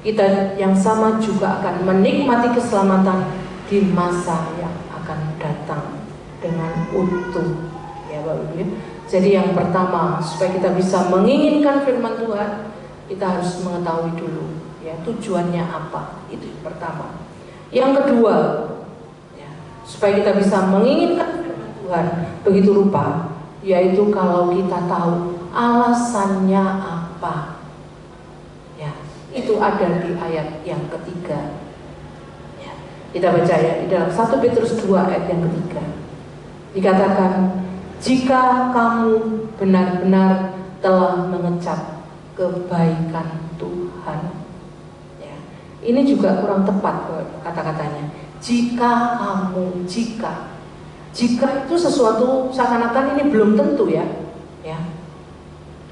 [SPEAKER 2] kita yang sama juga akan menikmati keselamatan di masa yang akan datang dengan utuh. Ya, Bapak Ibu. Jadi yang pertama, supaya kita bisa menginginkan firman Tuhan, kita harus mengetahui dulu, ya, tujuannya apa. Itu yang pertama. Yang kedua, ya, supaya kita bisa menginginkan firman Tuhan begitu rupa, yaitu kalau kita tahu alasannya apa. Ya, itu ada di ayat yang ketiga. Ya, kita baca ya di dalam 1 Petrus 2 ayat yang ketiga. Dikatakan, jika kamu benar-benar telah mengecap kebaikan Tuhan, ya, ini juga kurang tepat kata-katanya. Jika kamu, jika itu sesuatu seakan-akan ini belum tentu ya, ya,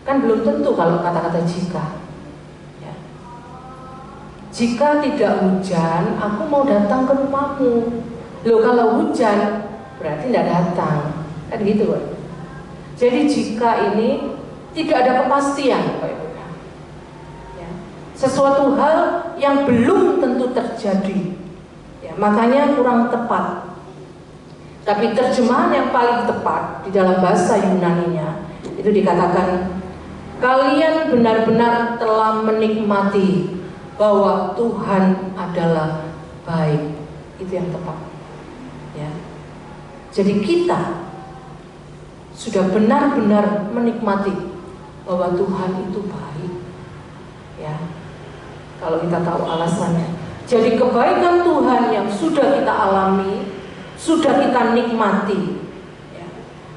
[SPEAKER 2] kan belum tentu kalau kata-kata jika. Ya. Jika tidak hujan, aku mau datang ke rumahmu. Loh, kalau hujan berarti tidak datang. Kan gitu, Pak. Jadi jika ini tidak ada kepastian, Pak Ibu. Ya. Sesuatu hal yang belum tentu terjadi, ya, makanya kurang tepat. Tapi terjemahan yang paling tepat di dalam bahasa Yunani-nya itu dikatakan, kalian benar-benar telah menikmati bahwa Tuhan adalah baik. Itu yang tepat. Ya. Jadi kita sudah benar-benar menikmati bahwa Tuhan itu baik, ya. Kalau kita tahu alasannya, Jadi kebaikan Tuhan yang sudah kita alami, sudah kita nikmati, ya,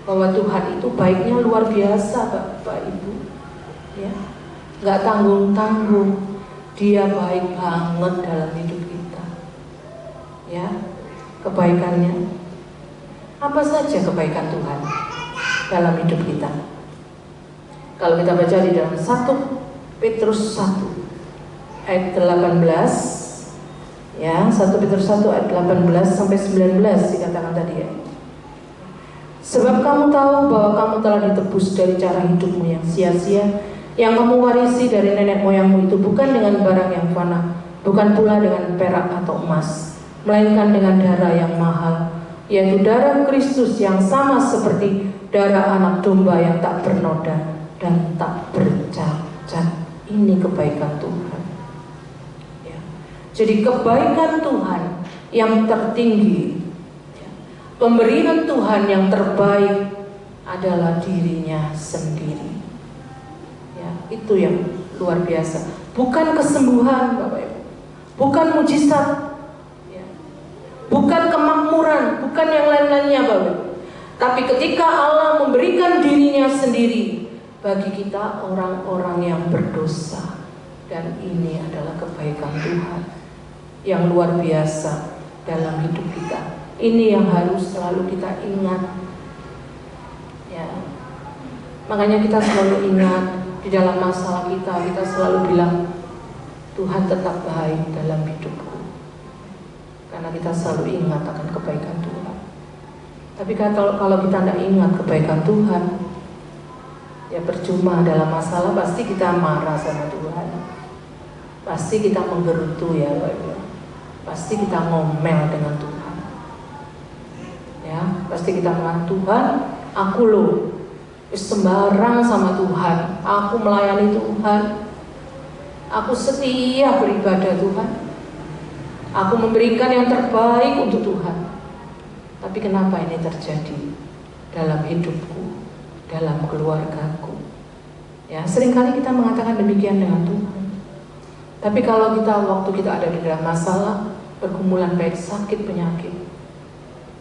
[SPEAKER 2] bahwa Tuhan itu baiknya luar biasa, Bapak Ibu, ya, nggak tanggung-tanggung, Dia baik banget dalam hidup kita, ya, kebaikannya. Apa saja kebaikan Tuhan dalam hidup kita? Kalau kita baca di dalam 1 Petrus 1 ayat 18, ya, 1 Petrus 1 ayat 18 sampai 19 dikatakan tadi, ya. Sebab kamu tahu bahwa kamu telah ditebus dari cara hidupmu yang sia-sia, yang kamu warisi dari nenek moyangmu itu, bukan dengan barang yang fana, bukan pula dengan perak atau emas, melainkan dengan darah yang mahal, yaitu darah Kristus yang sama seperti darah anak domba yang tak bernoda dan tak bercacat. Ini kebaikan Tuhan, ya. Jadi kebaikan Tuhan yang tertinggi, ya, pemberian Tuhan yang terbaik adalah dirinya sendiri, ya. Itu yang luar biasa. Bukan kesembuhan, Bapak Ibu, bukan mujizat, ya, bukan kemakmuran, bukan yang lain-lainnya, Bapak Ibu. Tapi ketika Allah memberikan dirinya sendiri bagi kita orang-orang yang berdosa, dan ini adalah kebaikan Tuhan yang luar biasa dalam hidup kita. Ini yang harus selalu kita ingat, ya. Makanya kita selalu ingat di dalam masalah kita selalu bilang, Tuhan tetap baik dalam hidupku, karena kita selalu ingat akan kebaikan Tuhan. Tapi kalau kita tidak ingat kebaikan Tuhan, ya percuma. Dalam masalah pasti kita marah sama Tuhan, pasti kita menggerutu, ya Bapak, pasti kita ngomel dengan Tuhan, ya, pasti kita mengatakan, Tuhan, aku loh sembarang sama Tuhan, aku melayani Tuhan, aku setia beribadah Tuhan, aku memberikan yang terbaik untuk Tuhan. Tapi kenapa ini terjadi dalam hidupku, dalam keluargaku? Ya, seringkali kita mengatakan demikian dengan Tuhan. Tapi kalau waktu kita ada di dalam masalah, pergumulan baik sakit penyakit,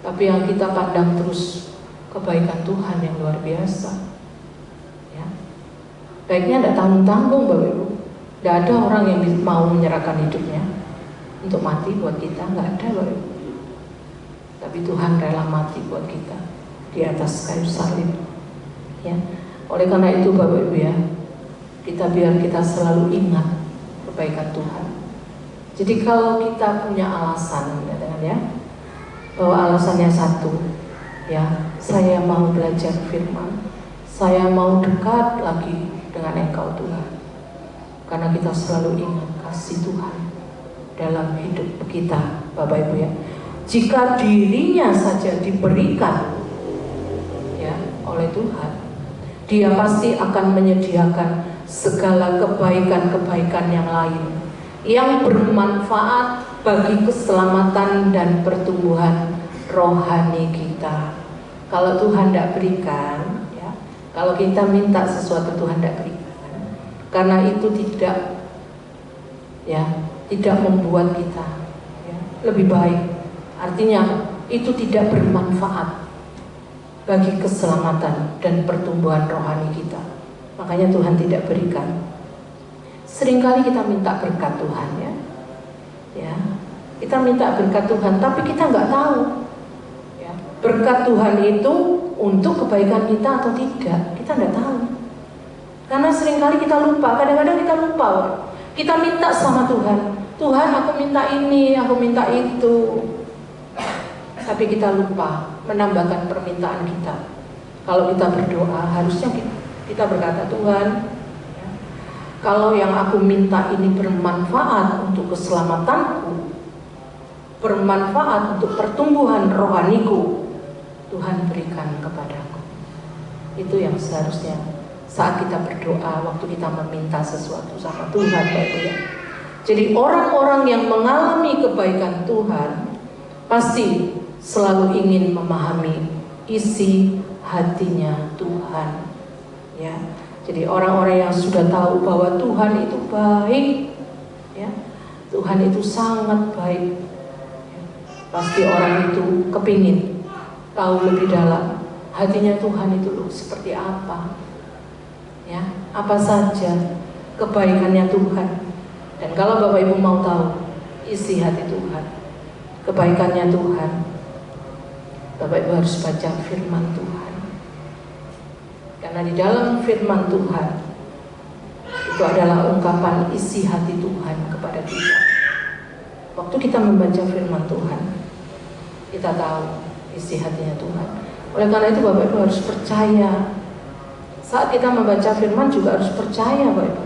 [SPEAKER 2] tapi yang kita pandang terus kebaikan Tuhan yang luar biasa, ya. Baiknya tidak tanggung-tanggung, Bapak Ibu. Tidak ada orang yang mau menyerahkan hidupnya untuk mati buat kita, nggak ada, Bapak Ibu. Tapi Tuhan rela mati buat kita di atas kayu salib, ya. Oleh karena itu, Bapak Ibu, ya, biar kita selalu ingat kebaikan Tuhan. Jadi kalau kita punya alasan, ya, bahwa alasannya satu, ya, saya mau belajar firman, saya mau dekat lagi dengan Engkau Tuhan, karena kita selalu ingat kasih Tuhan dalam hidup kita, Bapak Ibu, ya. Jika dirinya saja diberikan, ya, oleh Tuhan, Dia pasti akan menyediakan segala kebaikan-kebaikan yang lain yang bermanfaat bagi keselamatan dan pertumbuhan rohani kita. Kalau Tuhan tidak berikan, ya, kalau kita minta sesuatu Tuhan tidak berikan, karena itu tidak membuat kita, ya, lebih baik. Artinya itu tidak bermanfaat bagi keselamatan dan pertumbuhan rohani kita. Makanya Tuhan tidak berikan. Seringkali kita minta berkat Tuhan, ya, kita minta berkat Tuhan, tapi kita nggak tahu, ya, berkat Tuhan itu untuk kebaikan kita atau tidak. Kita nggak tahu, karena seringkali kita lupa. Kadang-kadang kita lupa, kita minta sama Tuhan, Tuhan aku minta ini, aku minta itu, tapi kita lupa menambahkan permintaan kita. Kalau kita berdoa, harusnya kita berkata, Tuhan, ya, kalau yang aku minta ini bermanfaat untuk keselamatanku, bermanfaat untuk pertumbuhan rohaniku, Tuhan berikan kepadaku. Itu yang seharusnya saat kita berdoa, waktu kita meminta sesuatu sama Tuhan, ya. Jadi orang-orang yang mengalami kebaikan Tuhan pasti selalu ingin memahami isi hatinya Tuhan, ya. Jadi orang-orang yang sudah tahu bahwa Tuhan itu baik, ya, Tuhan itu sangat baik. Pasti orang itu kepingin tahu lebih dalam hatinya Tuhan itu loh seperti apa. Ya, apa saja kebaikannya Tuhan. Dan kalau Bapak Ibu mau tahu isi hati Tuhan, kebaikannya Tuhan, Bapak Ibu harus baca firman Tuhan. Karena di dalam firman Tuhan itu adalah ungkapan isi hati Tuhan kepada kita. Waktu kita membaca firman Tuhan, kita tahu isi hatinya Tuhan. Oleh karena itu Bapak Ibu harus percaya. Saat kita membaca firman juga harus percaya Bapak Ibu.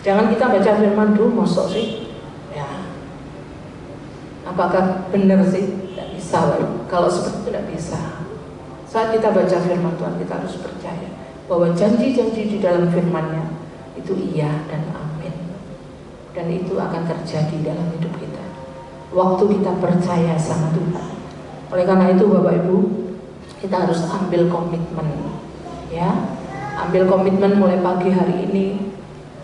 [SPEAKER 2] Jangan kita baca firman dulu, mosok sih? Ya. Apakah benar sih? Tidak bisa Bapak Ibu. Kalau seperti itu tidak bisa. Saat kita baca firman Tuhan, kita harus percaya bahwa janji-janji di dalam firman-Nya itu iya dan amin. Dan itu akan terjadi dalam hidup kita waktu kita percaya sama Tuhan. Oleh karena itu Bapak Ibu, kita harus ambil komitmen, ya, ambil komitmen mulai pagi hari ini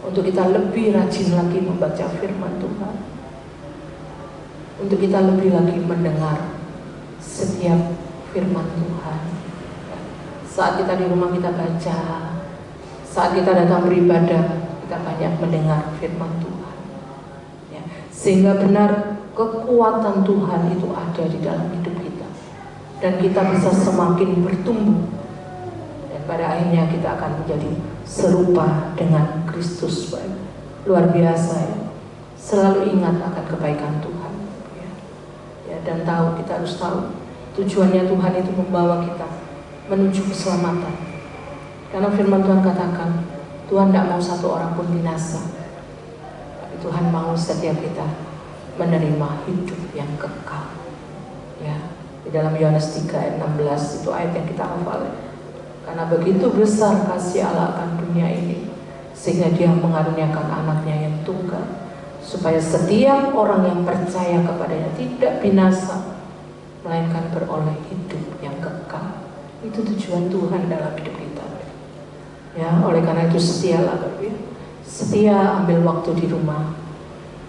[SPEAKER 2] untuk kita lebih rajin lagi membaca firman Tuhan, untuk kita lebih lagi mendengar setiap firman Tuhan. Saat kita di rumah kita baca, saat kita datang beribadah, kita banyak mendengar firman Tuhan, ya, sehingga benar kekuatan Tuhan itu ada di dalam hidup kita, dan kita bisa semakin bertumbuh, dan pada akhirnya kita akan menjadi serupa dengan Kristus. Luar biasa ya. Selalu ingat akan kebaikan Tuhan, ya, dan tahu, kita harus tahu tujuannya Tuhan itu membawa kita menuju keselamatan. Karena firman Tuhan katakan, Tuhan tidak mau satu orang pun binasa, tapi Tuhan mau setiap kita menerima hidup yang kekal. Ya, di dalam Yohanes 3 ayat 16 itu ayat yang kita hafal. Karena begitu besar kasih Allah akan dunia ini, sehingga Dia mengaruniakan anaknya yang tunggal, supaya setiap orang yang percaya kepadanya tidak binasa, melainkan beroleh hidup yang kekal. Itu tujuan Tuhan dalam hidup kita. Ya, oleh karena itu setialah Bapak Ibu. Setia ambil waktu di rumah,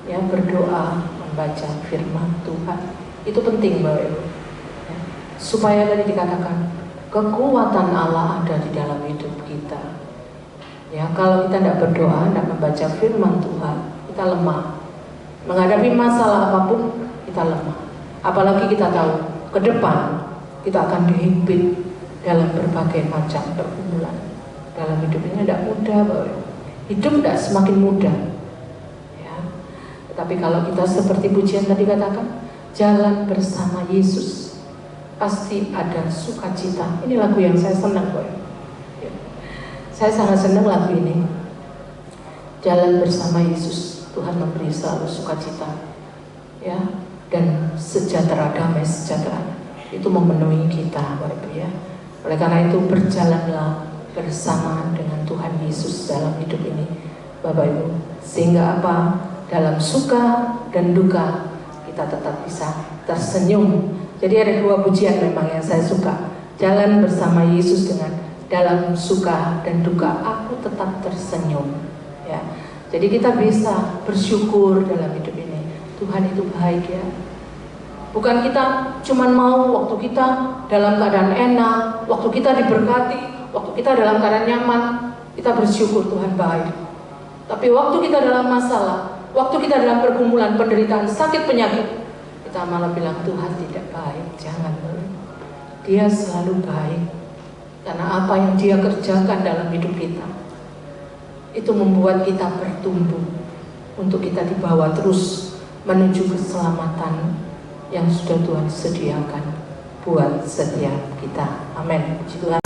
[SPEAKER 2] ya, berdoa, membaca firman Tuhan. Itu penting Bapak Ibu. Ya, supaya tadi dikatakan kekuatan Allah ada di dalam hidup kita. Ya, kalau kita tidak berdoa, tidak membaca firman Tuhan, kita lemah. Menghadapi masalah apapun kita lemah. Apalagi kita tahu ke depan kita akan dihimpit dalam berbagai macam pergumulan. Dalam hidup ini tidak mudah, Bapak. Hidup tidak semakin mudah. Ya. Tetapi kalau kita seperti pujian tadi katakan, jalan bersama Yesus, pasti ada sukacita. Ini lagu yang saya senang, Bapak. Ya. Saya sangat senang lagu ini. Jalan bersama Yesus, Tuhan memberi selalu sukacita. Ya. Dan sejahtera, damai sejahtera itu memenuhi kita, Bapak Ibu ya. Oleh karena itu berjalanlah bersama dengan Tuhan Yesus dalam hidup ini, Bapak Ibu, sehingga apa? Dalam suka dan duka kita tetap bisa tersenyum. Jadi ada dua pujian memang yang saya suka. Jalan bersama Yesus dengan dalam suka dan duka aku tetap tersenyum. Ya, jadi kita bisa bersyukur dalam hidup ini. Tuhan itu baik ya. Bukan kita cuman mau waktu kita dalam keadaan enak, waktu kita diberkati, waktu kita dalam keadaan nyaman, kita bersyukur Tuhan baik. Tapi waktu kita dalam masalah, waktu kita dalam pergumulan, penderitaan, sakit, penyakit, kita malah bilang Tuhan tidak baik. Jangan, Dia selalu baik. Karena apa yang Dia kerjakan dalam hidup kita, itu membuat kita bertumbuh untuk kita dibawa terus menuju keselamatan yang sudah Tuhan sediakan buat setiap kita. Amin. Puji Tuhan.